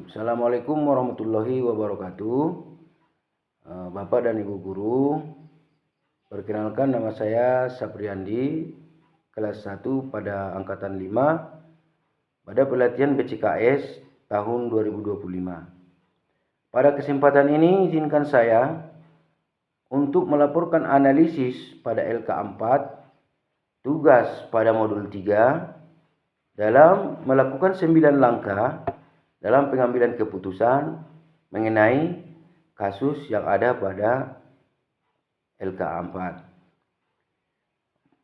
Assalamualaikum warahmatullahi wabarakatuh. Bapak dan Ibu guru, perkenalkan nama saya Sapriandi, kelas 1 pada angkatan 5 pada pelatihan BCKS tahun 2025. Pada kesempatan ini izinkan saya untuk melaporkan analisis pada LK4 tugas pada modul 3 dalam melakukan 9 langkah dalam pengambilan keputusan mengenai kasus yang ada pada LK4.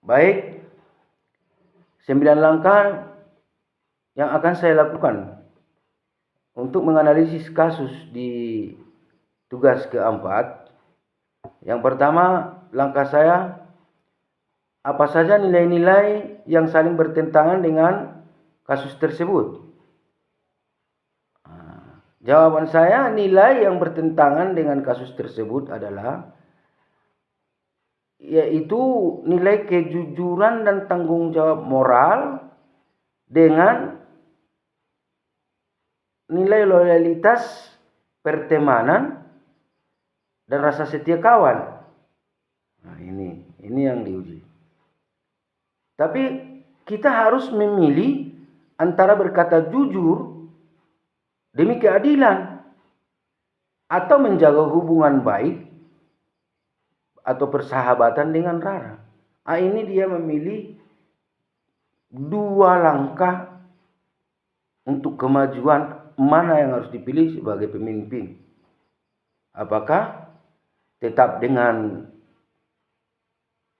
Baik, 9 langkah yang akan saya lakukan untuk menganalisis kasus di tugas keempat. Yang pertama, langkah saya, apa saja nilai-nilai yang saling bertentangan dengan kasus tersebut? Jawaban saya, nilai yang bertentangan dengan kasus tersebut adalah yaitu nilai kejujuran dan tanggung jawab moral dengan nilai loyalitas, pertemanan, dan rasa setia kawan. Nah, ini yang diuji. Tapi kita harus memilih antara berkata jujur demi keadilan atau menjaga hubungan baik atau persahabatan dengan Rara. Ini dia memilih 2 langkah untuk kemajuan mana yang harus dipilih sebagai pemimpin. Apakah tetap dengan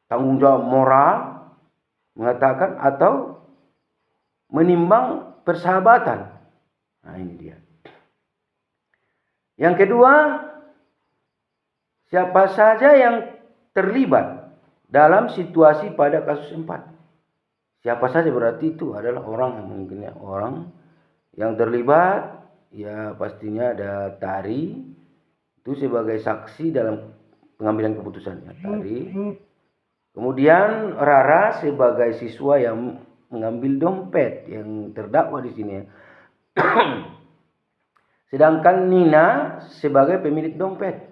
tanggung jawab moral mengatakan atau menimbang persahabatan. Nah, ini dia. Yang kedua, siapa saja yang terlibat dalam situasi pada kasus 4. Siapa saja berarti itu adalah orang yang mungkin orang yang terlibat, ya pastinya ada Tari itu sebagai saksi dalam pengambilan keputusannya. Tari. Kemudian Rara sebagai siswa yang mengambil dompet yang terdakwa di sini. Sedangkan Nina sebagai pemilik dompet.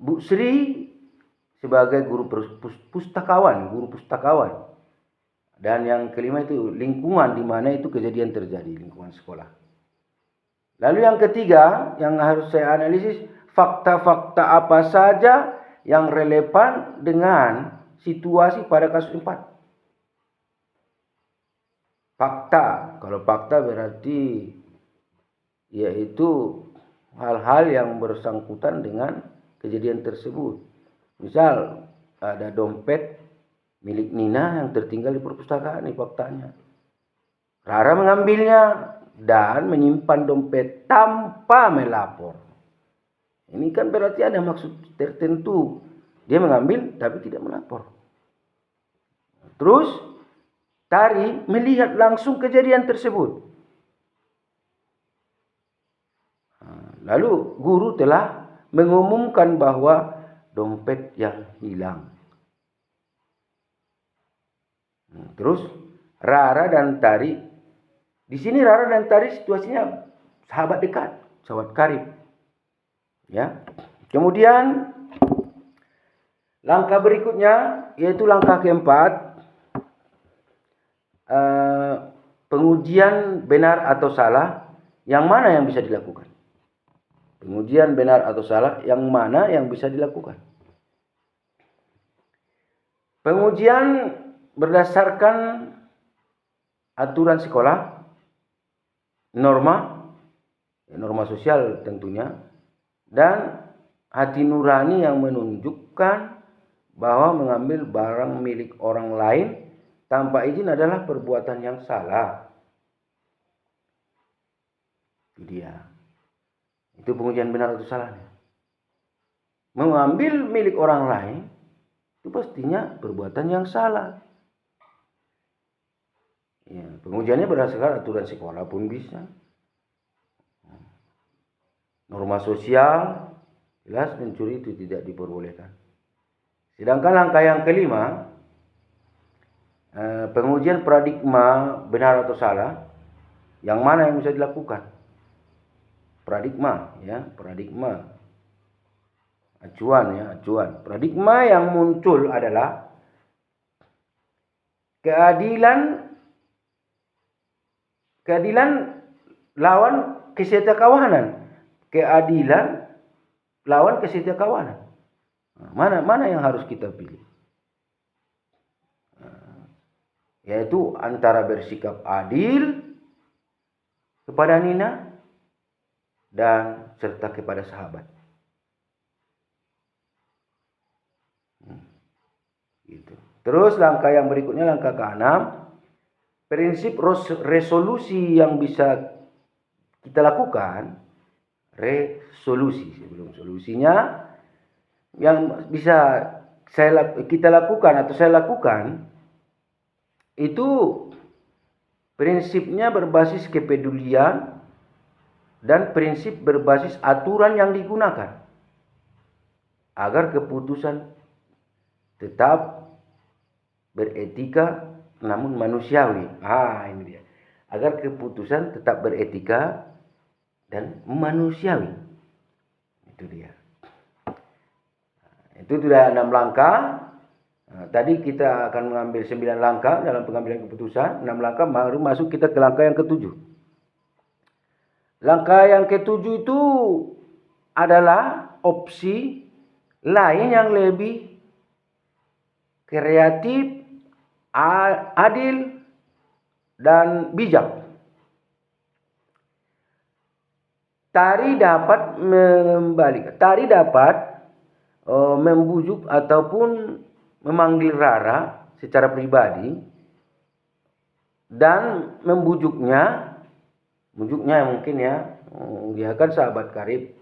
Bu Sri sebagai guru pustakawan. Dan yang kelima itu lingkungan di mana itu kejadian terjadi, lingkungan sekolah. Lalu yang ketiga yang harus saya analisis, fakta-fakta apa saja yang relevan dengan situasi pada kasus 4. Fakta, kalau fakta berarti yaitu hal-hal yang bersangkutan dengan kejadian tersebut. Misal ada dompet milik Nina yang tertinggal di perpustakaan, ini faktanya. Rara mengambilnya dan menyimpan dompet tanpa melapor. Ini kan berarti ada maksud tertentu. Dia mengambil tapi tidak melapor. Terus Tari melihat langsung kejadian tersebut. Lalu guru telah mengumumkan bahwa dompet yang hilang. Terus Rara dan Tari, di sini Rara dan Tari situasinya sahabat dekat, sahabat karib. Ya. Kemudian langkah berikutnya yaitu langkah keempat, pengujian benar atau salah, yang mana yang bisa dilakukan? Pengujian benar atau salah yang mana yang bisa dilakukan? Pengujian berdasarkan aturan sekolah, norma sosial tentunya, dan hati nurani yang menunjukkan bahwa mengambil barang milik orang lain tanpa izin adalah perbuatan yang salah. Itu dia. Itu pengujian benar atau salahnya. Mengambil milik orang lain itu pastinya perbuatan yang salah. Ya, pengujiannya berdasarkan aturan sekolah pun bisa. Norma sosial, jelas mencuri itu tidak diperbolehkan. Sedangkan langkah yang kelima, pengujian paradigma benar atau salah, yang mana yang bisa dilakukan? paradigma ya, paradigma. Acuan ya, acuan. Paradigma yang muncul adalah keadilan lawan kesetiakawanan. Keadilan lawan kesetiakawanan. Mana yang harus kita pilih? Yaitu antara bersikap adil kepada Nina dan serta kepada sahabat. Gitu. Terus langkah yang berikutnya, langkah ke-6, prinsip resolusi yang bisa kita lakukan, resolusi sebelum solusinya, yang bisa kita lakukan atau saya lakukan, itu prinsipnya berbasis kepedulian dan prinsip berbasis aturan yang digunakan agar keputusan tetap beretika namun manusiawi. Ini dia. Agar keputusan tetap beretika dan manusiawi. Itu dia. Itu sudah 6 langkah. Tadi kita akan mengambil 9 langkah dalam pengambilan keputusan. 6 langkah, baru masuk kita ke langkah yang ke-7. Langkah yang ke-7 itu adalah opsi lain yang lebih kreatif, adil, dan bijak. Tari dapat membujuk ataupun memanggil Rara secara pribadi dan membujuknya mungkin ya, dia kan sahabat karib.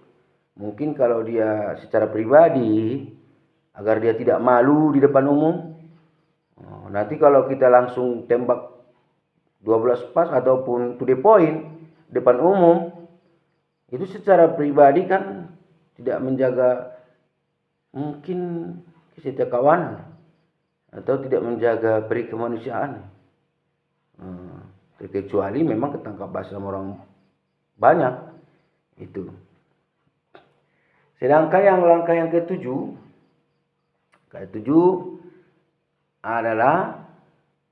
Mungkin kalau dia secara pribadi agar dia tidak malu di depan umum. Nanti kalau kita langsung tembak 12 pas ataupun to the point depan umum, itu secara pribadi kan tidak menjaga mungkin kesetiakawanan atau tidak menjaga peri kemanusiaan. Kecuali memang ketangkap basah sama orang banyak itu. Sedangkan langkah yang ke-7 adalah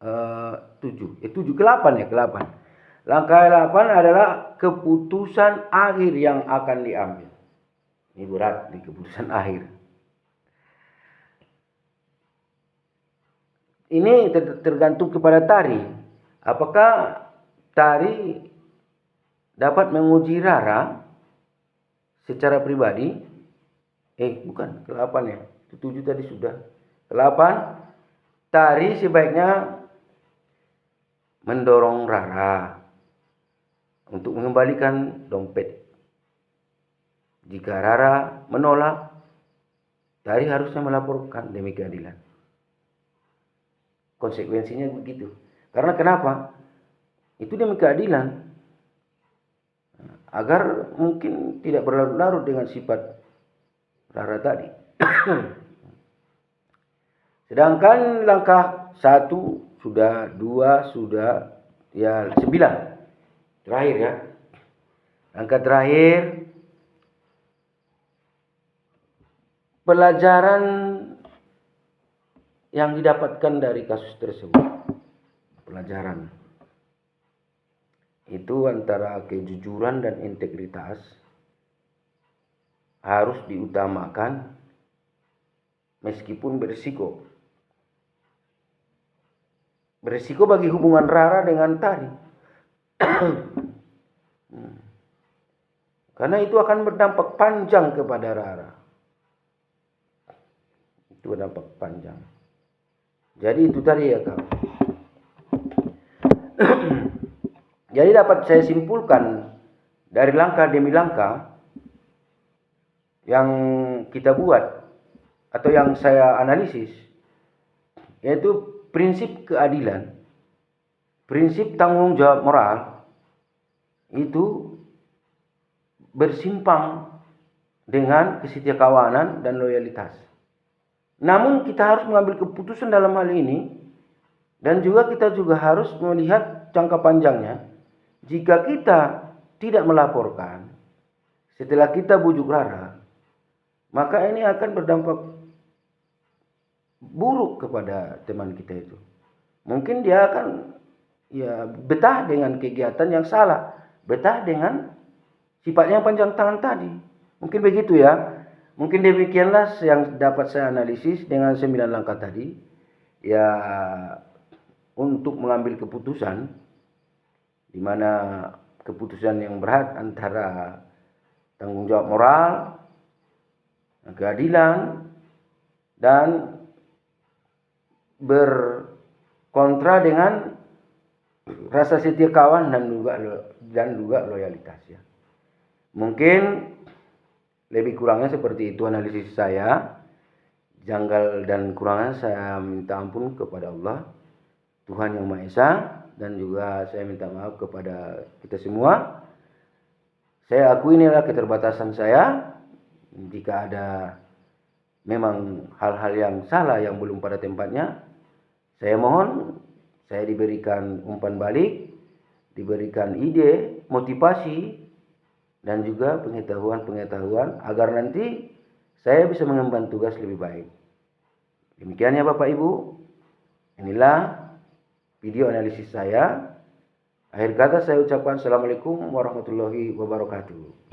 ke-8. Langkah 8 adalah keputusan akhir yang akan diambil. Ini berat di keputusan akhir. Ini tergantung kepada tari. Apakah tari dapat menguji Rara secara pribadi? Bukan, ke-8 ya. Ke-7 tadi sudah. Ke-8, tari sebaiknya mendorong Rara untuk mengembalikan dompet. Jika Rara menolak, tari harusnya melaporkan demi keadilan. Konsekuensinya begitu. Karena kenapa? Itu demi keadilan. Agar mungkin tidak berlarut-larut dengan sifat Rara tadi. Sedangkan langkah 1 sudah, 2 sudah, ya 9. Terakhir ya. Langkah terakhir, pelajaran yang didapatkan dari kasus tersebut. Pelajaran itu antara kejujuran dan integritas harus diutamakan meskipun berisiko. Berisiko bagi hubungan Rara dengan Tari. Karena itu akan berdampak panjang kepada Rara. Itu berdampak panjang. Jadi itu tadi ya kawan. Jadi dapat saya simpulkan dari langkah demi langkah yang kita buat atau yang saya analisis, yaitu prinsip keadilan, prinsip tanggung jawab moral itu bersimpang dengan kesetiakawanan dan loyalitas. Namun kita harus mengambil keputusan dalam hal ini, dan juga kita juga harus melihat jangka panjangnya. Jika kita tidak melaporkan, setelah kita bujuk rara, maka ini akan berdampak buruk kepada teman kita itu. Mungkin dia akan betah dengan kegiatan yang salah, betah dengan sifatnya panjang tangan tadi. Mungkin begitu ya. Mungkin demikianlah yang dapat saya analisis dengan 9 langkah tadi. Ya, untuk mengambil keputusan, di mana keputusan yang berat antara tanggung jawab moral, keadilan, dan berkontra dengan rasa setia kawan dan juga loyalitas ya. Mungkin lebih kurangnya seperti itu analisis saya. Janggal dan kurangnya saya minta ampun kepada Allah, Tuhan Yang Maha Esa, dan juga saya minta maaf kepada kita semua. Saya akui inilah keterbatasan saya. Jika ada memang hal-hal yang salah yang belum pada tempatnya, saya mohon saya diberikan umpan balik, diberikan ide, motivasi, dan juga pengetahuan agar nanti saya bisa mengemban tugas lebih baik. Demikian ya Bapak Ibu. Inilah video analisis saya. Akhir kata saya ucapkan Assalamualaikum warahmatullahi wabarakatuh.